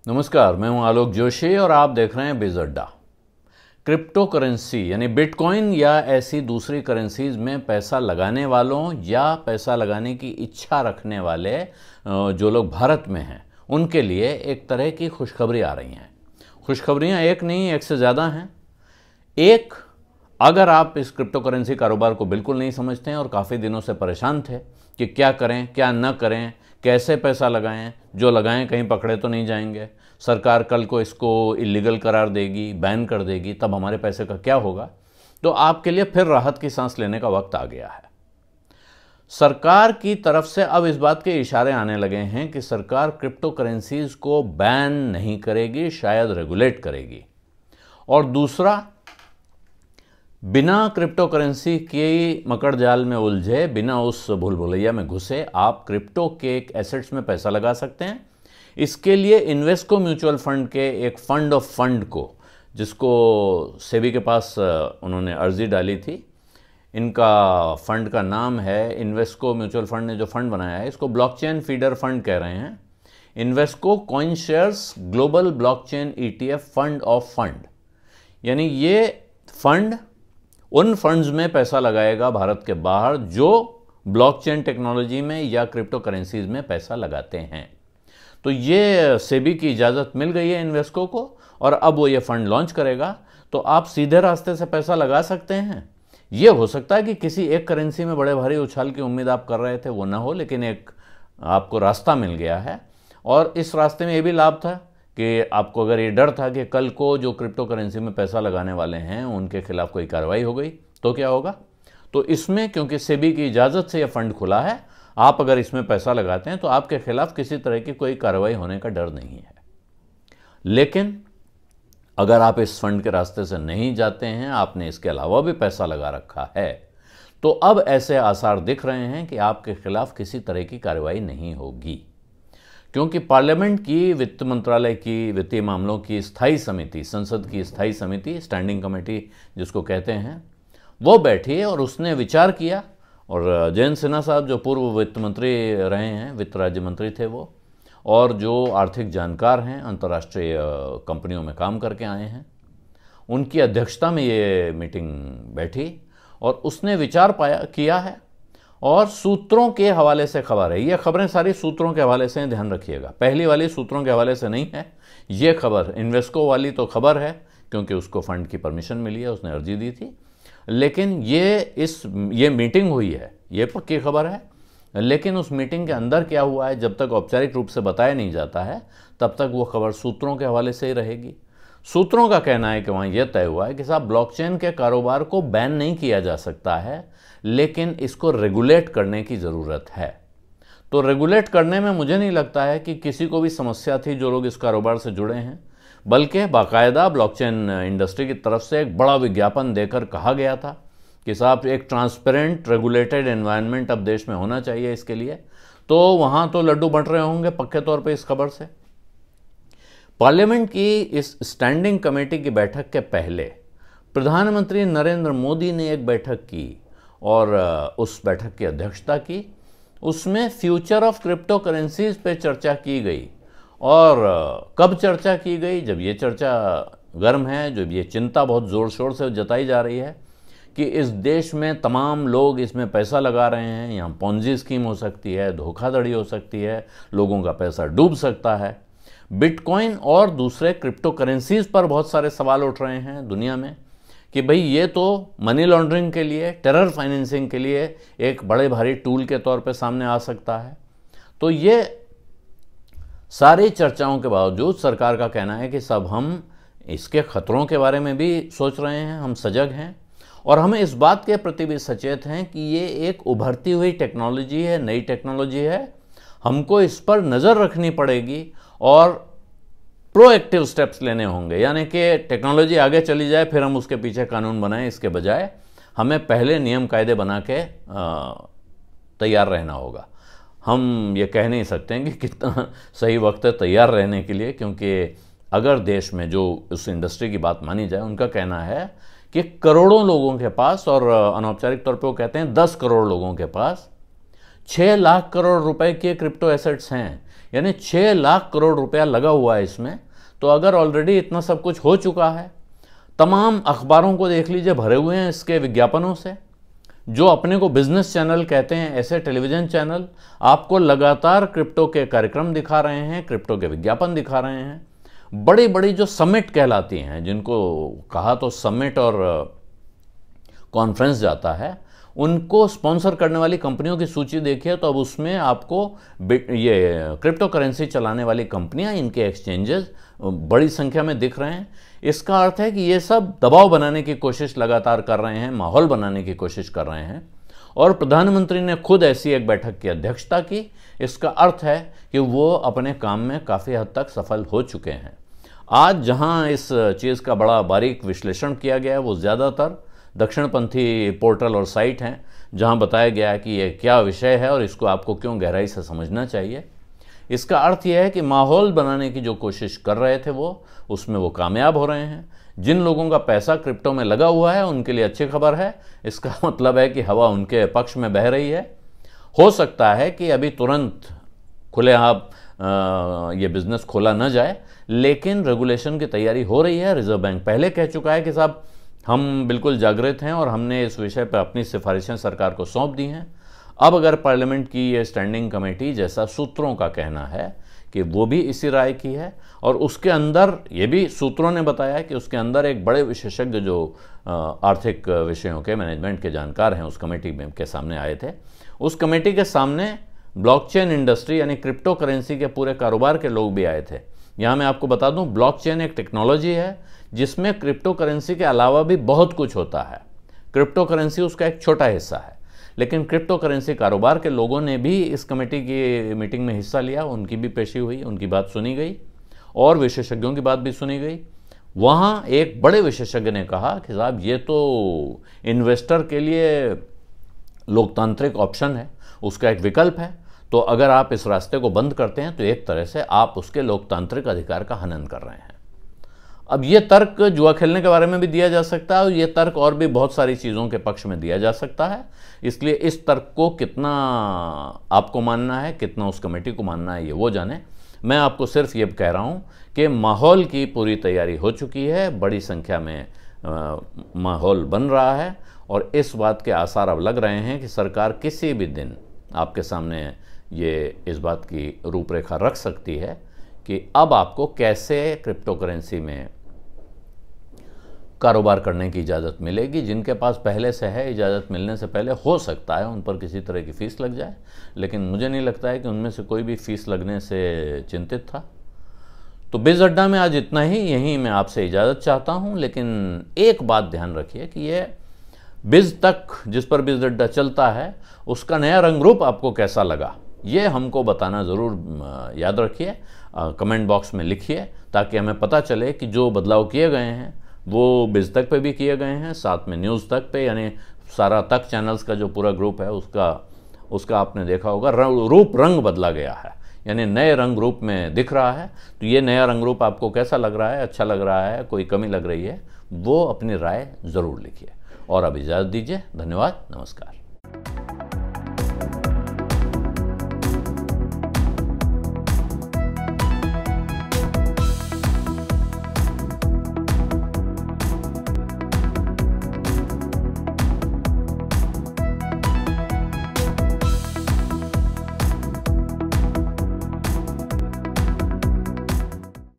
नमस्कार, मैं हूं आलोक जोशी और आप देख रहे हैं बिज अड्डा। क्रिप्टो करेंसी यानी बिटकॉइन या ऐसी दूसरी करेंसीज में पैसा लगाने वालों या पैसा लगाने की इच्छा रखने वाले जो लोग भारत में हैं उनके लिए एक तरह की खुशखबरी आ रही हैं। खुशखबरियां एक नहीं, एक से ज़्यादा हैं। एक, अगर आप इस क्रिप्टो करेंसी कारोबार को बिल्कुल नहीं समझते हैं और काफ़ी दिनों से परेशान थे कि क्या करें क्या न करें, कैसे पैसा लगाएं, जो लगाएं कहीं पकड़े तो नहीं जाएंगे, सरकार कल को इसको इलीगल करार देगी, बैन कर देगी, तब हमारे पैसे का क्या होगा, तो आपके लिए फिर राहत की सांस लेने का वक्त आ गया है। सरकार की तरफ से अब इस बात के इशारे आने लगे हैं कि सरकार क्रिप्टो करेंसीज को बैन नहीं करेगी, शायद रेगुलेट करेगी। और दूसरा, बिना क्रिप्टो करेंसी की मकड़ जाल में उलझे, बिना उस भूल भुलैया में घुसे आप क्रिप्टो के एसेट्स में पैसा लगा सकते हैं। इसके लिए इन्वेस्को म्यूचुअल फंड के एक फंड ऑफ फंड को, जिसको सेबी के पास उन्होंने अर्जी डाली थी, इनका फंड का नाम है इन्वेस्को म्यूचुअल फंड ने जो फंड बनाया है इसको ब्लॉकचेन फीडर फंड कह रहे हैं। Invesco coin shares global blockchain ETF fund of fund, यानी ये फंड उन फंड्स में पैसा लगाएगा भारत के बाहर जो ब्लॉकचेन टेक्नोलॉजी में या क्रिप्टो करेंसीज में पैसा लगाते हैं। तो ये सेबी की इजाज़त मिल गई है इन्वेस्को को और अब वो ये फंड लॉन्च करेगा, तो आप सीधे रास्ते से पैसा लगा सकते हैं। ये हो सकता है कि किसी एक करेंसी में बड़े भारी उछाल की उम्मीद आप कर रहे थे, वो ना हो, लेकिन एक आपको रास्ता मिल गया है। और इस रास्ते में ये भी लाभ था कि आपको अगर ये डर था कि कल को जो क्रिप्टो करेंसी में पैसा लगाने वाले हैं उनके खिलाफ कोई कार्रवाई हो गई तो क्या होगा, तो इसमें क्योंकि सेबी की इजाज़त से यह फंड खुला है, आप अगर इसमें पैसा लगाते हैं तो आपके खिलाफ किसी तरह की कोई कार्रवाई होने का डर नहीं है। लेकिन अगर आप इस फंड के रास्ते से नहीं जाते हैं, आपने इसके अलावा भी पैसा लगा रखा है, तो अब ऐसे आसार दिख रहे हैं कि आपके खिलाफ किसी तरह की कार्रवाई नहीं होगी, क्योंकि पार्लियामेंट की वित्त मंत्रालय की वित्तीय मामलों की स्थायी समिति, संसद की स्थायी समिति, स्टैंडिंग कमेटी जिसको कहते हैं, वो बैठी और उसने विचार किया। और जयंत सिन्हा साहब जो पूर्व वित्त मंत्री रहे हैं, वित्त राज्य मंत्री थे वो, और जो आर्थिक जानकार हैं, अंतर्राष्ट्रीय कंपनियों में काम करके आए हैं, उनकी अध्यक्षता में ये मीटिंग बैठी और उसने विचार किया है। और सूत्रों के हवाले से खबर है, ये खबरें सारी सूत्रों के हवाले से, ध्यान रखिएगा। पहली वाली सूत्रों के हवाले से नहीं है, ये खबर इन्वेस्को वाली तो खबर है क्योंकि उसको फंड की परमिशन मिली है, उसने अर्जी दी थी। लेकिन ये मीटिंग हुई है, ये पक्की खबर है। लेकिन उस मीटिंग के अंदर क्या हुआ है, जब तक औपचारिक रूप से बताया नहीं जाता है तब तक वो खबर सूत्रों के हवाले से ही रहेगी। सूत्रों का कहना है कि वहाँ यह तय हुआ है कि साहब ब्लॉकचेन के कारोबार को बैन नहीं किया जा सकता है, लेकिन इसको रेगुलेट करने की ज़रूरत है। तो रेगुलेट करने में मुझे नहीं लगता है कि किसी को भी समस्या थी जो लोग इस कारोबार से जुड़े हैं, बल्कि बाकायदा ब्लॉकचेन इंडस्ट्री की तरफ से एक बड़ा विज्ञापन देकर कहा गया था कि साहब एक ट्रांसपेरेंट रेगुलेटेड एनवायरनमेंट अब देश में होना चाहिए इसके लिए। तो वहाँ तो लड्डू बंट रहे होंगे पक्के तौर पे इस खबर से। पार्लियामेंट की इस स्टैंडिंग कमेटी की बैठक के पहले प्रधानमंत्री नरेंद्र मोदी ने एक बैठक की और उस बैठक की अध्यक्षता की। उसमें फ्यूचर ऑफ क्रिप्टो करेंसीज पे चर्चा की गई। और कब चर्चा की गई, जब ये चर्चा गर्म है, जब ये चिंता बहुत ज़ोर शोर से जताई जा रही है कि इस देश में तमाम लोग इसमें पैसा लगा रहे हैं, यहाँ पोंजी स्कीम हो सकती है, धोखाधड़ी हो सकती है, लोगों का पैसा डूब सकता है। बिटकॉइन और दूसरे क्रिप्टो करेंसीज पर बहुत सारे सवाल उठ रहे हैं दुनिया में कि भाई ये तो मनी लॉन्ड्रिंग के लिए, टेरर फाइनेंसिंग के लिए एक बड़े भारी टूल के तौर पे सामने आ सकता है। तो ये सारी चर्चाओं के बावजूद सरकार का कहना है कि सब हम इसके खतरों के बारे में भी सोच रहे हैं, हम सजग हैं और हम इस बात के प्रति भी सचेत हैं कि ये एक उभरती हुई टेक्नोलॉजी है, नई टेक्नोलॉजी है, हमको इस पर नज़र रखनी पड़ेगी और प्रोएक्टिव स्टेप्स लेने होंगे। यानी कि टेक्नोलॉजी आगे चली जाए फिर हम उसके पीछे कानून बनाएं, इसके बजाय हमें पहले नियम कायदे बना के तैयार रहना होगा। हम ये कह नहीं सकते हैं कि कितना सही वक्त है तैयार रहने के लिए, क्योंकि अगर देश में जो उस इंडस्ट्री की बात मानी जाए, उनका कहना है कि करोड़ों लोगों के पास, और अनौपचारिक तौर पे वो कहते हैं 10 करोड़ लोगों के पास 6 लाख करोड़ रुपए के क्रिप्टो एसेट्स हैं। यानी 6 लाख करोड़ रुपया लगा हुआ है इसमें। तो अगर ऑलरेडी इतना सब कुछ हो चुका है, तमाम अखबारों को देख लीजिए भरे हुए हैं इसके विज्ञापनों से। जो अपने को बिजनेस चैनल कहते हैं, ऐसे टेलीविज़न चैनल आपको लगातार क्रिप्टो के कार्यक्रम दिखा रहे हैं, क्रिप्टो के विज्ञापन दिखा रहे हैं। बड़ी बड़ी जो समिट कहलाती हैं, जिनको कहा तो समिट और कॉन्फ्रेंस जाता है, उनको स्पॉन्सर करने वाली कंपनियों की सूची देखिए तो अब उसमें आपको ये क्रिप्टो करेंसी चलाने वाली कंपनियां, इनके एक्सचेंजेस बड़ी संख्या में दिख रहे हैं। इसका अर्थ है कि ये सब दबाव बनाने की कोशिश लगातार कर रहे हैं, माहौल बनाने की कोशिश कर रहे हैं। और प्रधानमंत्री ने खुद ऐसी एक बैठक की अध्यक्षता की। इसका अर्थ है कि वो अपने काम में काफ़ी हद तक सफल हो चुके हैं। आज जहां इस चीज़ का बड़ा बारीक विश्लेषण किया गया है, वो ज़्यादातर दक्षिणपंथी पोर्टल और साइट हैं, जहां बताया गया है कि ये क्या विषय है और इसको आपको क्यों गहराई से समझना चाहिए। इसका अर्थ यह है कि माहौल बनाने की जो कोशिश कर रहे थे उसमें वो कामयाब हो रहे हैं। जिन लोगों का पैसा क्रिप्टो में लगा हुआ है उनके लिए अच्छी खबर है। इसका मतलब है कि हवा उनके पक्ष में बह रही है। हो सकता है कि अभी तुरंत खुलेआम ये बिज़नेस खोला न जाए, लेकिन रेगुलेशन की तैयारी हो रही है। रिजर्व बैंक पहले कह चुका है कि साहब हम बिल्कुल जागृत हैं और हमने इस विषय पर अपनी सिफारिशें सरकार को सौंप दी हैं। अब अगर पार्लियामेंट की ये स्टैंडिंग कमेटी, जैसा सूत्रों का कहना है कि वो भी इसी राय की है, और उसके अंदर ये भी सूत्रों ने बताया कि उसके अंदर एक बड़े विशेषज्ञ जो आर्थिक विषयों के, मैनेजमेंट के जानकार हैं, उस कमेटी में के सामने आए थे। उस कमेटी के सामने ब्लॉकचेन इंडस्ट्री यानी क्रिप्टो करेंसी के पूरे कारोबार के लोग भी आए थे। यहाँ मैं आपको बता दूं, ब्लॉकचेन एक टेक्नोलॉजी है जिसमें क्रिप्टो करेंसी के अलावा भी बहुत कुछ होता है। क्रिप्टो करेंसी उसका एक छोटा हिस्सा है, लेकिन क्रिप्टो करेंसी कारोबार के लोगों ने भी इस कमेटी की मीटिंग में हिस्सा लिया। उनकी भी पेशी हुई, उनकी बात सुनी गई और विशेषज्ञों की बात भी सुनी गई। वहाँ एक बड़े विशेषज्ञ ने कहा कि साहब ये तो इन्वेस्टर के लिए लोकतांत्रिक ऑप्शन है, उसका एक विकल्प है। तो अगर आप इस रास्ते को बंद करते हैं तो एक तरह से आप उसके लोकतांत्रिक अधिकार का हनन कर रहे हैं। अब ये तर्क जुआ खेलने के बारे में भी दिया जा सकता है और ये तर्क और भी बहुत सारी चीज़ों के पक्ष में दिया जा सकता है। इसलिए इस तर्क को कितना आपको मानना है, कितना उस कमेटी को मानना है, ये वो जाने। मैं आपको सिर्फ ये कह रहा हूँ कि माहौल की पूरी तैयारी हो चुकी है, बड़ी संख्या में माहौल बन रहा है और इस बात के आसार अब लग रहे हैं कि सरकार किसी भी दिन आपके सामने ये इस बात की रूपरेखा रख सकती है कि अब आपको कैसे क्रिप्टो करेंसी में कारोबार करने की इजाज़त मिलेगी। जिनके पास पहले से है, इजाज़त मिलने से पहले हो सकता है उन पर किसी तरह की फ़ीस लग जाए, लेकिन मुझे नहीं लगता है कि उनमें से कोई भी फ़ीस लगने से चिंतित था। तो बिज़ अड्डा में आज इतना ही। यहीं मैं आपसे इजाज़त चाहता हूँ, लेकिन एक बात ध्यान रखिए कि ये बिज़ तक जिस पर बिज़ अड्डा चलता है उसका नया रंग रूप आपको कैसा लगा, ये हमको बताना ज़रूर याद रखिए। कमेंट बॉक्स में लिखिए ताकि हमें पता चले कि जो बदलाव किए गए हैं वो बिज़ तक पे भी किए गए हैं, साथ में न्यूज़ तक पे, यानी सारा तक चैनल्स का जो पूरा ग्रुप है उसका आपने देखा होगा रूप रंग बदला गया है, यानी नए रंग रूप में दिख रहा है। तो ये नया रंग रूप आपको कैसा लग रहा है, अच्छा लग रहा है, कोई कमी लग रही है, वो अपनी राय ज़रूर लिखिए। और अब इजाज़त दीजिए। धन्यवाद, नमस्कार।